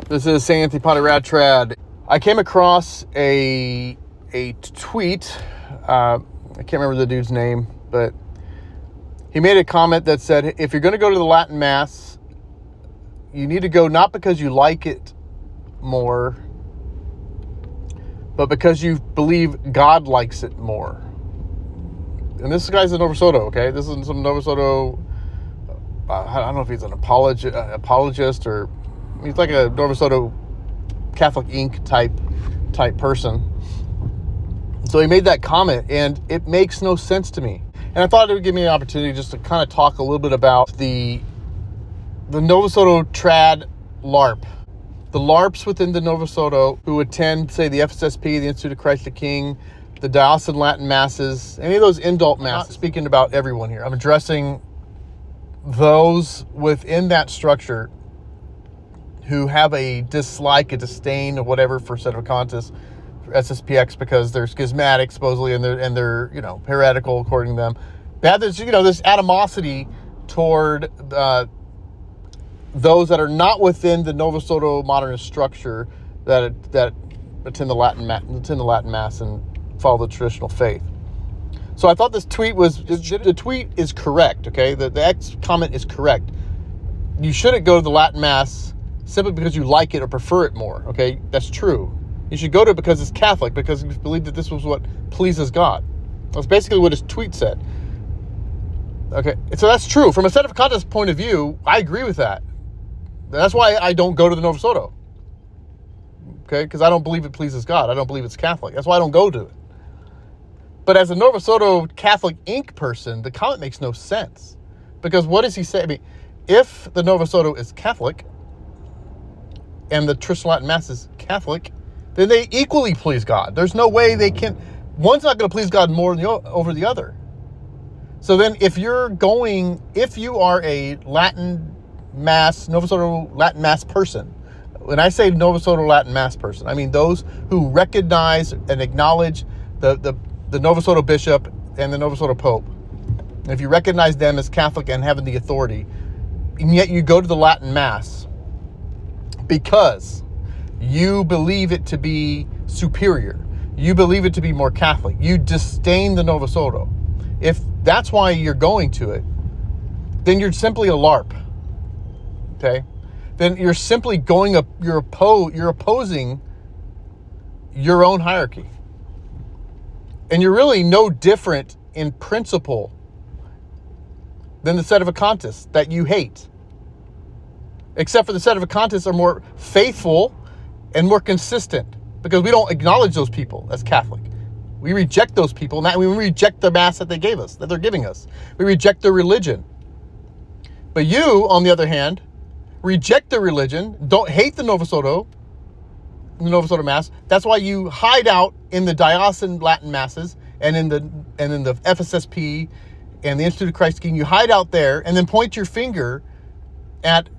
This is St. Anthony Potty Rad Trad. I came across a tweet. I can't remember the dude's name, but he made a comment that said, if you're going to go to the Latin Mass, you need to go not because you like it more, but because you believe God likes it more. And this guy's a Novus Ordo, okay? This is some Novus Ordo. I don't know if he's an apologist or he's like a Novus Ordo Catholic Inc. type person. So he made that comment, and it makes no sense to me. And I thought it would give me an opportunity just to kind of talk a little bit about the Novus Ordo Trad Larp. The LARPs within the Novus Ordo who attend, say, the FSSP, the Institute of Christ the King, the Diocesan Latin Masses, any of those indult masses. I'm not speaking about everyone here. I'm addressing those within that structure who have a dislike, a disdain, or whatever for Sedevacantists, for SSPX, because they're schismatic, supposedly, and they're heretical according to them. They have this, this animosity toward those that are not within the Novus Ordo modernist structure that attend the Latin Mass and follow the traditional faith. So I thought this tweet the tweet is correct, okay? The X comment is correct. You shouldn't go to the Latin Mass simply because you like it or prefer it more, okay? That's true. You should go to it because it's Catholic, because you believe that this was what pleases God. That's basically what his tweet said. Okay, so that's true. From a Sedevacantist point of view, I agree with that. That's why I don't go to the Novus Ordo. Okay, because I don't believe it pleases God. I don't believe it's Catholic. That's why I don't go to it. But as a Novus Ordo Catholic Inc. person, the comment makes no sense. Because what does he say? I mean, if the Novus Ordo is Catholic and the Traditional Latin Mass is Catholic, then they equally please God. There's no way they can. One's not going to please God more over the other. So then if you are a Latin Mass, Novus Ordo Latin Mass person, when I say Novus Ordo Latin Mass person, I mean those who recognize and acknowledge the Novus Ordo Bishop and the Novus Ordo Pope. And if you recognize them as Catholic and having the authority, and yet you go to the Latin Mass because you believe it to be superior, you believe it to be more Catholic, you disdain the Novus Ordo. If that's why you're going to it, then you're simply a LARP. Okay? Then you're simply you're opposing your own hierarchy. And you're really no different in principle than the Sedevacantists that you hate. Except for the Sedevacantists are more faithful and more consistent, because we don't acknowledge those people as Catholic. We reject those people, and we reject the Mass that they gave us, that they're giving us. We reject their religion. But you, on the other hand, reject the religion, don't hate the Novus Ordo Mass. That's why you hide out in the Diocesan Latin Masses and in the FSSP and the Institute of Christ King. You hide out there and then point your finger at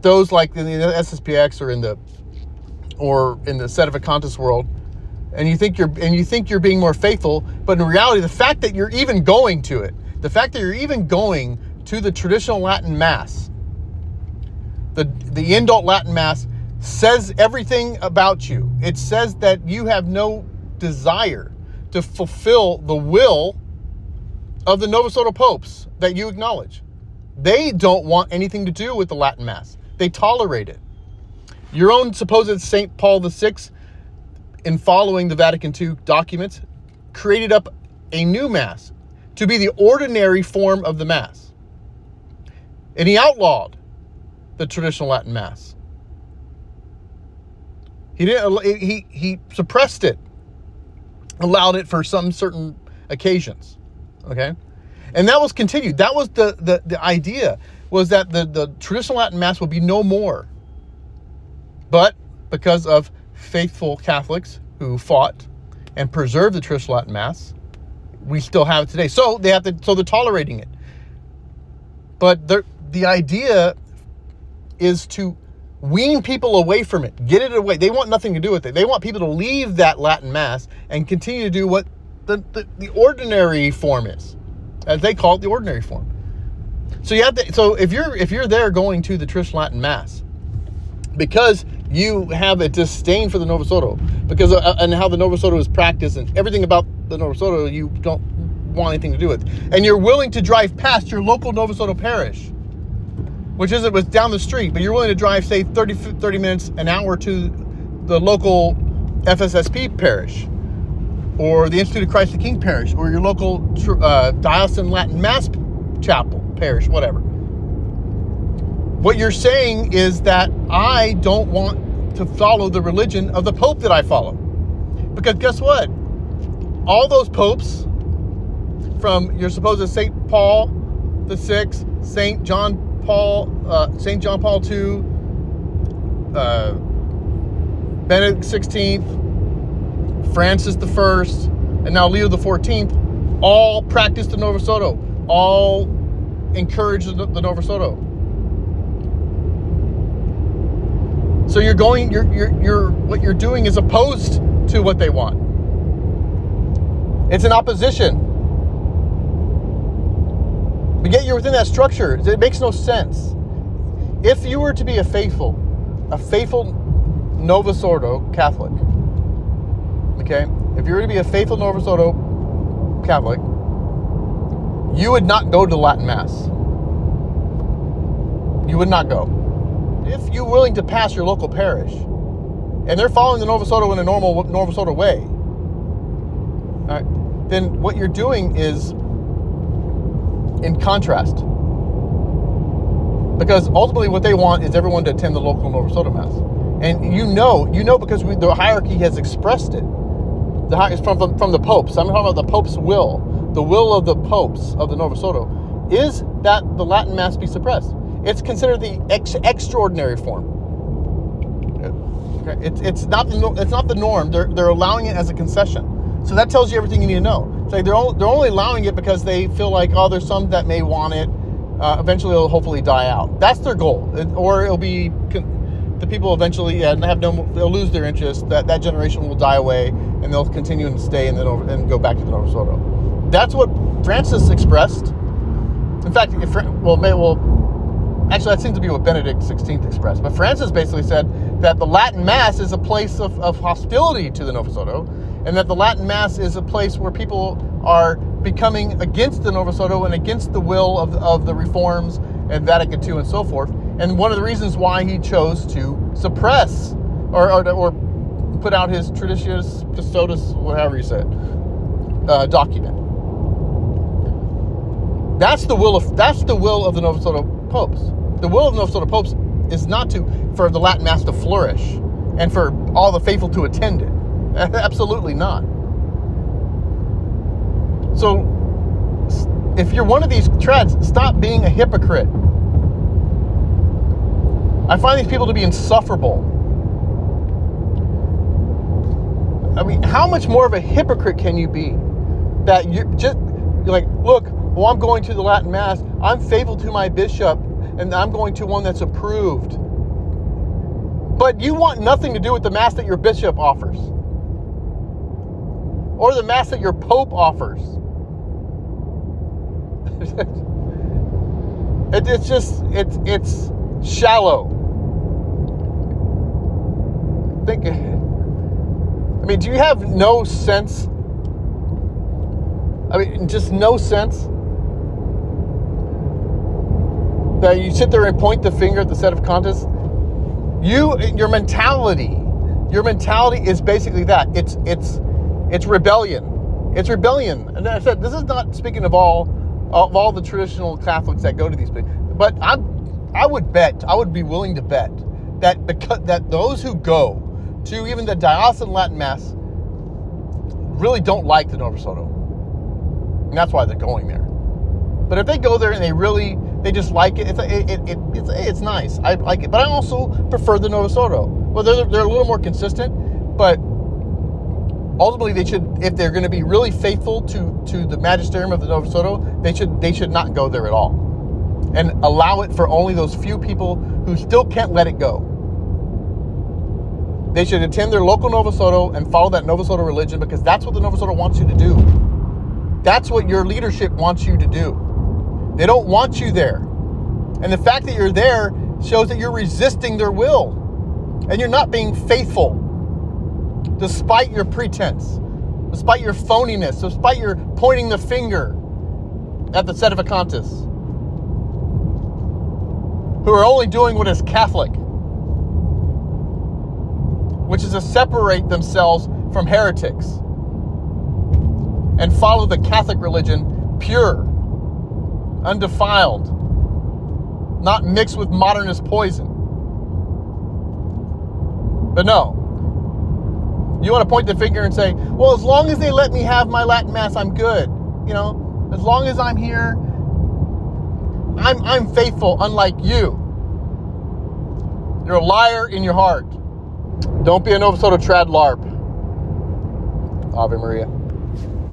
those like in the SSPX or in the Sedevacantist world, and you think you're being more faithful. But in reality, the fact that you're even going to it, the fact that you're even going to the traditional Latin Mass, the indult Latin Mass, says everything about you. It says that you have no desire to fulfill the will of the Novus Ordo popes that you acknowledge. They don't want anything to do with the Latin Mass. They tolerate it. Your own supposed St. Paul VI, in following the Vatican II documents, created up a new Mass to be the ordinary form of the Mass. And he outlawed the traditional Latin Mass. He suppressed it, allowed it for some certain occasions, okay? And that was continued. That was the idea, was that the traditional Latin Mass would be no more. But because of faithful Catholics who fought and preserved the traditional Latin Mass, we still have it today. So they're tolerating it. But the idea is to wean people away from it. Get it away. They want nothing to do with it. They want people to leave that Latin Mass and continue to do what the ordinary form is, as they call it, the ordinary form. So if you're there going to the traditional Latin Mass because you have a disdain for the Novus Ordo because and how the Novus Ordo is practiced and everything about the Novus Ordo you don't want anything to do with. And you're willing to drive past your local Novus Ordo parish, which was down the street, but you're willing to drive, say, 30 minutes, an hour to the local FSSP parish or the Institute of Christ the King parish or your local Diocesan Latin Mass chapel parish, whatever. What you're saying is that I don't want to follow the religion of the Pope that I follow. Because guess what? All those popes, from your supposed St. Paul the Sixth, St. John Paul II, Benedict XVI, Francis I, and now Leo XIV, all practiced the Novus Ordo, all encouraged the Novus Ordo. So what you're doing is opposed to what they want. It's an opposition. But yet you're within that structure. It makes no sense. If you were to be a faithful Novus Ordo Catholic, okay? If you were to be a faithful Novus Ordo Catholic, you would not go to Latin Mass. You would not go. If you're willing to pass your local parish, and they're following the Novus Ordo in a normal Novus Ordo way, all right, then what you're doing is in contrast. Because ultimately what they want is everyone to attend the local Novus Ordo Mass. And you know because the hierarchy has expressed it. It's from the popes. I'm talking about the Pope's will. The will of the popes of the Novus Ordo is that the Latin Mass be suppressed. It's considered the extraordinary form. Okay? It's not the norm. They're allowing it as a concession. So that tells you everything you need to know. It's like they're only allowing it because they feel like, there's some that may want it. Eventually, it'll hopefully die out. That's their goal, or it'll be the people eventually they'll lose their interest. That generation will die away, and they'll continue and stay and go back to the Novus Ordo. That's what Francis expressed. In fact, actually, that seems to be what Benedict XVI expressed. But Francis basically said that the Latin Mass is a place of hostility to the Novus Ordo, and that the Latin Mass is a place where people are becoming against the Novus Ordo and against the will of the reforms and Vatican II and so forth. And one of the reasons why he chose to suppress or put out his Traditionis Custodes, whatever you said, document. That's the will of the Novus Ordo popes. The will of the Novus Ordo popes is not for the Latin Mass to flourish and for all the faithful to attend it. Absolutely not. So, if you're one of these trads, stop being a hypocrite. I find these people to be insufferable. I mean, how much more of a hypocrite can you be? That you're like, look, I'm going to the Latin Mass. I'm faithful to my bishop, and I'm going to one that's approved. But you want nothing to do with the Mass that your bishop offers. Or the Mass that your Pope offers. It's shallow. Do you have no sense? Just no sense that you sit there and point the finger at the set of contests? Your mentality is basically that. It's rebellion. It's rebellion. And I said, this is not speaking of all the traditional Catholics that go to these places. But I would be willing to bet that those who go to even the Diocesan Latin Mass really don't like the Novus Ordo. And that's why they're going there. But if they go there and they just like it, it's nice. I like it. But I also prefer the Novus Ordo. Well, they're a little more consistent, but ultimately they should, if they're going to be really faithful to the magisterium of the Novus Ordo, they should not go there at all. And allow it for only those few people who still can't let it go. They should attend their local Novus Ordo and follow that Novus Ordo religion, because that's what the Novus Ordo wants you to do. That's what your leadership wants you to do. They don't want you there. And the fact that you're there shows that you're resisting their will. And you're not being faithful, despite your pretense, despite your phoniness, despite your pointing the finger at the sedevacantists, who are only doing what is Catholic, which is to separate themselves from heretics and follow the Catholic religion pure, undefiled, not mixed with modernist poison. But no, you want to point the finger and say, well, as long as they let me have my Latin Mass, I'm good. As long as I'm here, I'm faithful, unlike you. You're a liar in your heart. Don't be a Novus Ordo Trad Larp. Ave Maria.